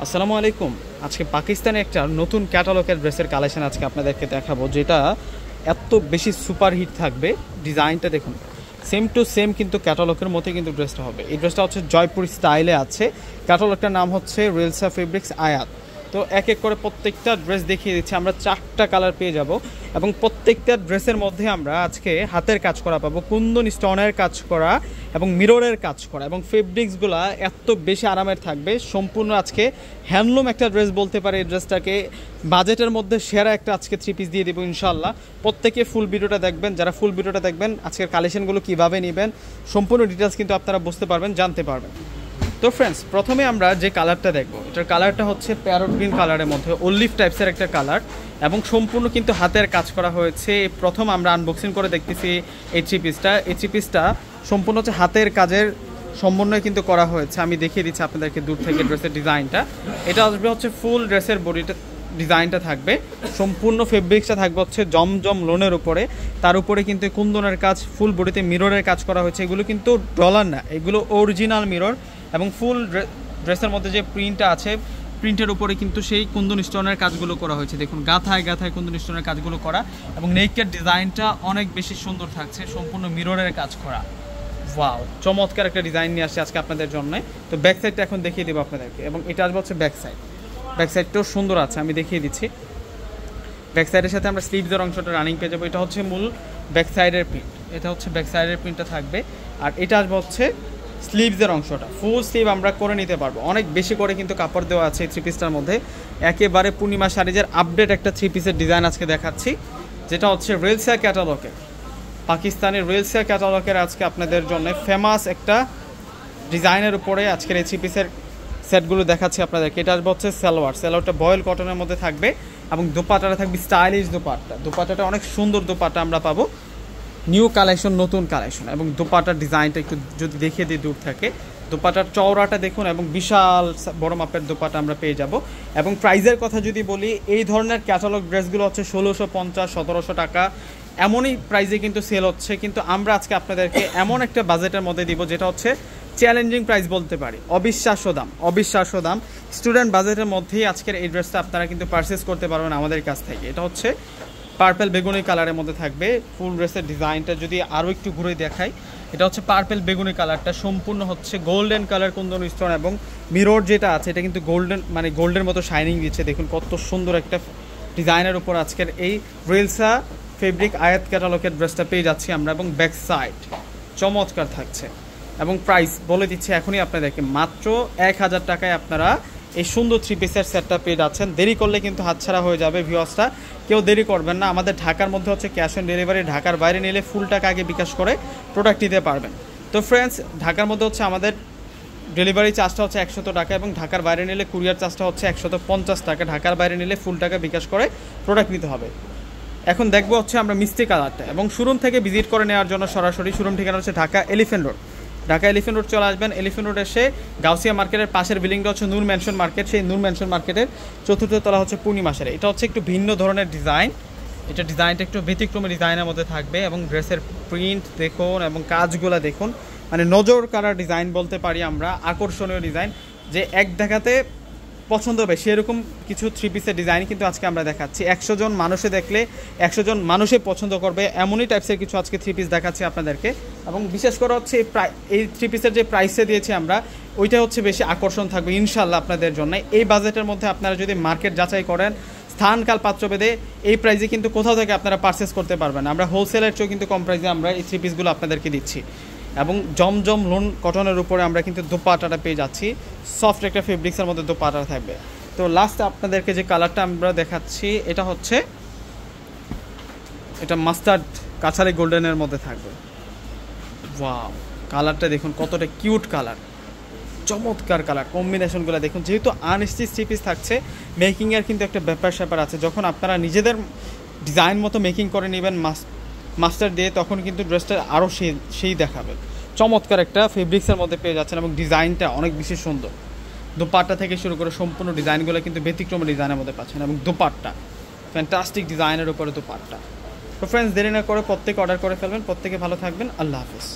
আসসালামু আলাইকুম। আজকে পাকিস্তানে একটা নতুন ক্যাটালগের ড্রেসের কালেকশন আজকে আপনাদেরকে দেখাবো, যেটা এত বেশি সুপার হিট থাকবে। ডিজাইনটা দেখুন, সেম টু সেম কিন্তু ক্যাটালগের মতোই কিন্তু ড্রেসটা হবে। এই ড্রেসটা হচ্ছে জয়পুর স্টাইলে আছে। ক্যাটালগটার নাম হচ্ছে রেলসা ফেব্রিক্স আয়াত। তো এক এক করে প্রত্যেকটা ড্রেস দেখিয়ে দিচ্ছি। আমরা 4টা কালার পেয়ে যাব এবং প্রত্যেকটা ড্রেসের মধ্যে আমরা আজকে হাতের কাজ করা পাবো, কুন্দন স্টোনের কাজ করা এবং মিররের কাজ করা, এবং ফেব্রিক্সগুলো এত বেশি আরামের থাকবে। সম্পূর্ণ আজকে হ্যান্ডলুম একটা ড্রেস বলতে পারে। এই ড্রেসটাকে বাজেটের মধ্যে সেরা একটা আজকে 3 পিস দিয়ে দেবো ইনশাল্লাহ। প্রত্যেকে ফুল ভিডিওটা দেখবেন। যারা ফুল ভিডিওটা দেখবেন, আজকের কালেকশনগুলো কীভাবে নেবেন সম্পূর্ণ ডিটেলস কিন্তু আপনারা বুঝতে পারবেন, জানতে পারবেন। তো ফ্রেন্ডস, প্রথমে আমরা যে কালারটা দেখবো, এটার কালারটা হচ্ছে প্যারট গ্রিন কালারের মধ্যে অলিভ টাইপসের একটা কালার, এবং সম্পূর্ণ কিন্তু হাতের কাজ করা হয়েছে। প্রথম আমরা আনবক্সিং করে দেখতেছি এই 3 পিসটা। এই 3 পিসটা সম্পূর্ণ হচ্ছে হাতের কাজের সমন্বয় কিন্তু করা হয়েছে। আমি দেখিয়ে দিচ্ছি আপনাদেরকে দূর থেকে ড্রেসের ডিজাইনটা। এটা আসবে হচ্ছে ফুল ড্রেসের বডিটা, ডিজাইনটা থাকবে সম্পূর্ণ ফেব্রিক্সটা থাকবে হচ্ছে জমজম লোনের উপরে। তার উপরে কিন্তু কুন্দনের কাজ, ফুল বডিতে মিররের কাজ করা হয়েছে। এগুলো কিন্তু ডলার না, এগুলো অরিজিনাল মিরর। এবং ফুল ড্রেসের মধ্যে যে প্রিন্টটা আছে, প্রিন্টের উপরে কিন্তু সেই কুন্দন স্টোনের কাজগুলো করা হয়েছে। দেখুন, গাথায় গাথায় কুন্দন স্টোনের কাজগুলো করা, এবং নেকের ডিজাইনটা অনেক বেশি সুন্দর থাকছে, সম্পূর্ণ মিররের কাজ করা। ওয়াও, চমৎকার একটা ডিজাইন নিয়ে আসছে আজকে আপনাদের জন্য। তো ব্যাক সাইডটা এখন দেখিয়ে দেবো আপনাদেরকে, এবং এটা আসবে হচ্ছে ব্যাক সাইড। ব্যাক সাইডটাও সুন্দর আছে, আমি দেখিয়ে দিচ্ছি। ব্যাক সাইডের সাথে আমরা স্লিভসের অংশটা রানিং পেয়ে যাবো। এটা হচ্ছে মূল ব্যাক সাইডের প্রিন্ট, এটা হচ্ছে ব্যাক সাইডের প্রিন্টটা থাকবে। আর এটা আসবে হচ্ছে স্লিভসের অংশটা, ফুল স্লিভ আমরা করে নিতে পারবো। অনেক বেশি করে কিন্তু কাপড় দেওয়া আছে এই 3 পিসটার মধ্যে। একেবারে পূর্ণিমা শাড়িজের আপডেট একটা 3 পিসের ডিজাইন আজকে দেখাচ্ছি, যেটা হচ্ছে রেলসা ক্যাটালগের, পাকিস্তানের রেলসা ক্যাটালগের আজকে আপনাদের জন্য ফেমাস একটা ডিজাইনের উপরে আজকের এই 3 পিসের সেটগুলো দেখাচ্ছি আপনাদেরকে। এটা আসবে হচ্ছে সালোয়ারটা বয়েল কটনের মধ্যে থাকবে, এবং দোপাট্টাটা থাকবে স্টাইলিশ দোপাট্টাটা অনেক সুন্দর দোপাট্টা আমরা পাবো, নিউ কালেকশন, নতুন কালেকশন। এবং দোপাট্টার ডিজাইনটা একটু যদি দেখিয়ে দিই দূর থেকে, দোপাট্টার চওড়াটা দেখুন, এবং বিশাল বড় মাপের দোপাট্টা আমরা পেয়ে যাব। এবং প্রাইজের কথা যদি বলি, এই ধরনের ক্যাটালগ ড্রেসগুলো হচ্ছে 1650, 1700 টাকা এমনই প্রাইজে কিন্তু সেল হচ্ছে। কিন্তু আমরা আজকে আপনাদেরকে এমন একটা বাজেটের মধ্যে দিব, যেটা হচ্ছে চ্যালেঞ্জিং প্রাইস বলতে পারি, অবিশ্বাস্য দাম। স্টুডেন্ট বাজেটের মধ্যেই আজকের এই ড্রেসটা আপনারা কিন্তু পারচেস করতে পারবেন আমাদের কাছ থেকে। এটা হচ্ছে পার্পেল বেগুনি কালারের মধ্যে থাকবে। ফুল ড্রেসের ডিজাইনটা যদি আরও একটু ঘুরে দেখাই, এটা হচ্ছে পার্পেল বেগুনি কালারটা, সম্পূর্ণ হচ্ছে গোল্ডেন কালার কুন্দন স্টোন, এবং মিরর যেটা আছে এটা কিন্তু গোল্ডেন, মানে গোল্ডের মতো শাইনিং দিচ্ছে। দেখুন কত সুন্দর একটা ডিজাইনের উপর আজকের এই রেলসা ফেব্রিক আয়াত ক্যাটালগের ড্রেসটা পেয়ে যাচ্ছি আমরা। এবং ব্যাক সাইড চমৎকার থাকছে, এবং প্রাইস বলে দিচ্ছি এখনই আপনাদেরকে, মাত্র 1000 টাকায় আপনারা এই সুন্দর 3 পিসের সেটটা পেয়ে যাচ্ছেন। দেরি করলে কিন্তু হাতছাড়া হয়ে যাবে ভিউয়ার্সটা, কেউ দেরি করবেন না। আমাদের ঢাকার মধ্যে হচ্ছে ক্যাশ অন ডেলিভারি, ঢাকার বাইরে নিলে ফুল টাকা আগে বিকাশ করে প্রোডাক্ট দিতে পারবেন। তো ফ্রেন্ডস, ঢাকার মধ্যে হচ্ছে আমাদের ডেলিভারি চার্জটা হচ্ছে 100 টাকা, এবং ঢাকার বাইরে নিলে কুরিয়ার চার্জটা হচ্ছে 150 টাকা। ঢাকার বাইরে নিলে ফুল টাকা বিকাশ করে প্রোডাক্ট নিতে হবে। এখন দেখবো হচ্ছে আমরা মিষ্টি কালারটা, এবং শোরুম থেকে ভিজিট করে নেওয়ার জন্য সরাসরি শোরুম ঠিকানা হচ্ছে ঢাকা এলিফ্যান্ট রোড চলে আসবেন। এলিফ্যান্ট রোড এসে গাউসিয়া মার্কেটের পাশের বিল্ডিংটা হচ্ছে নূর ম্যানশন মার্কেট। সেই নূর ম্যানশন মার্কেটের 4র্থ তলা হচ্ছে পূর্ণিমা শাড়ি। এটা হচ্ছে একটু ভিন্ন ধরনের ডিজাইন, এটা ডিজাইনটা একটু ব্যতিক্রমী ডিজাইনের মধ্যে থাকবে, এবং ড্রেসের প্রিন্ট দেখুন এবং কাজগুলো দেখুন, মানে নজর কাড়া ডিজাইন বলতে পারি আমরা, আকর্ষণীয় ডিজাইন, যে এক দেখাতে পছন্দ হবে সেরকম কিছু 3 পিসের ডিজাইন কিন্তু আজকে আমরা দেখাচ্ছি। 100 জন মানুষে দেখলে 100 জন মানুষে পছন্দ করবে এমনই টাইপসের কিছু আজকে 3 পিস দেখাচ্ছি আপনাদেরকে। এবং বিশেষ করে হচ্ছে এই 3 পিসের যে প্রাইসে দিয়েছি আমরা, ওইটা হচ্ছে বেশি আকর্ষণ থাকবে ইনশাল্লাহ আপনাদের জন্য। এই বাজেটের মধ্যে আপনারা যদি মার্কেট যাচাই করেন, স্থানকাল পাত্রভেদে এই প্রাইসে কিন্তু কোথাও থেকে আপনারা পারচেস করতে পারবেন। আমরা হোলসেলের চেয়েও কিন্তু কম প্রাইসে আমরা এই 3 পিসগুলো আপনাদেরকে দিচ্ছি। এবং জমজম লোন কটনের উপরে আমরা কিন্তু দোপাট্টাটা পেয়ে যাচ্ছি, সফট একটা ফেব্রিক্সের মধ্যে দোপাট্টা থাকবে। তো লাস্টে আপনাদেরকে যে কালারটা আমরা দেখাচ্ছি, এটা হচ্ছে এটা মাস্টার্ড কাছারি গোল্ডেনের মধ্যে থাকবে। ওয়াও, কালারটা দেখুন কতটা কিউট কালার, চমৎকার কালার কম্বিনেশনগুলো দেখুন। যেহেতু আনস্টিচ 3 পিস থাকছে, মেকিংয়ের কিন্তু একটা ব্যাপার আছে। যখন আপনারা নিজেদের ডিজাইন মতো মেকিং করে নেবেন মাস্টার দিয়ে, তখন কিন্তু ড্রেসটা আরও সেই দেখাবে। চমৎকার একটা ফেব্রিক্সের মধ্যে পেয়ে যাচ্ছেন, এবং ডিজাইনটা অনেক বেশি সুন্দর। দোপাট্টা থেকে শুরু করে সম্পূর্ণ ডিজাইনগুলো কিন্তু ব্যতিক্রমী ডিজাইনের মধ্যে পাচ্ছেন, এবং দোপাট্টা ফ্যান্টাস্টিক ডিজাইনের উপরে দোপাট্টা। তো ফ্রেন্ডস, দেরি না করে প্রত্যেকে অর্ডার করে ফেলবেন। প্রত্যেকে ভালো থাকবেন। আল্লাহ হাফেজ।